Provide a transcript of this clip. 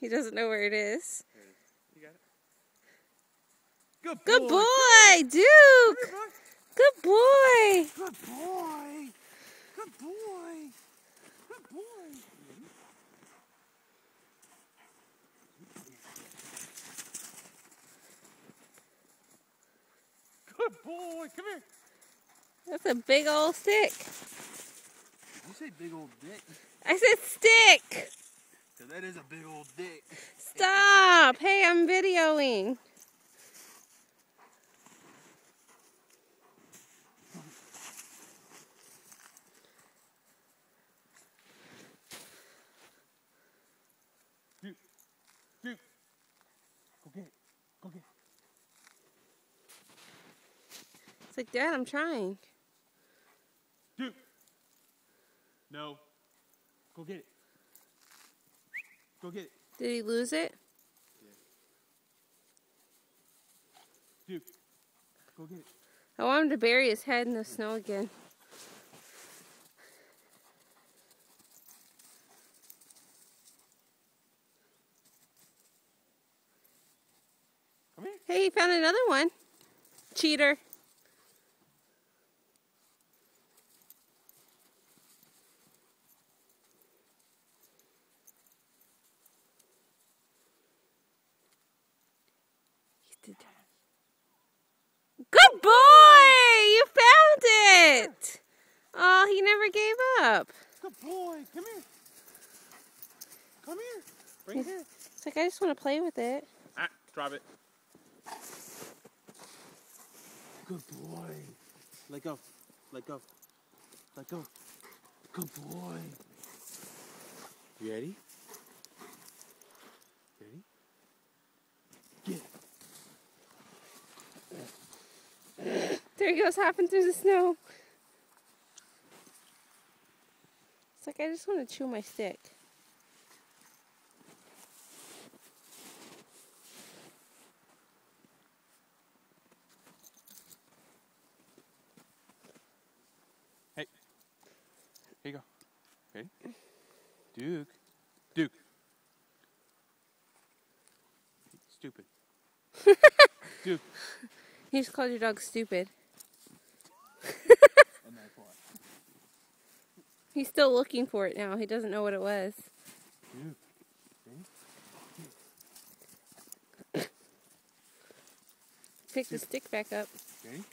He doesn't know where it is. There it is. You got it. Good boy, Duke. Good boy. Good boy. Good boy. Good boy. Good boy. Come here. That's a big old stick. Did you say big old dick? I said stick. So that is a big old dick. Stop. Hey, I'm videoing. Duke. Duke. Go get it. Go get it. It's like, Dad, I'm trying. Duke. No. Go get it. Go get it. Did he lose it? Yeah. Duke. Go get it. I want him to bury his head in the snow again. Come here. Hey, he found another one. Cheater. Good boy! You found it! Oh, he never gave up. Good boy. Come here. Come here. Bring it here. It's like, I just want to play with it. Ah, drop it. Good boy. Let go. Let go. Let go. Good boy. You ready? Ready? Get it. There he goes, hopping through the snow. It's like, I just want to chew my stick. Hey. Here you go. Ready? Duke. Duke. Stupid. Duke. He just called your dog stupid. He's still looking for it now. He doesn't know what it was. Duke. Ready? Pick the stick back up. Ready?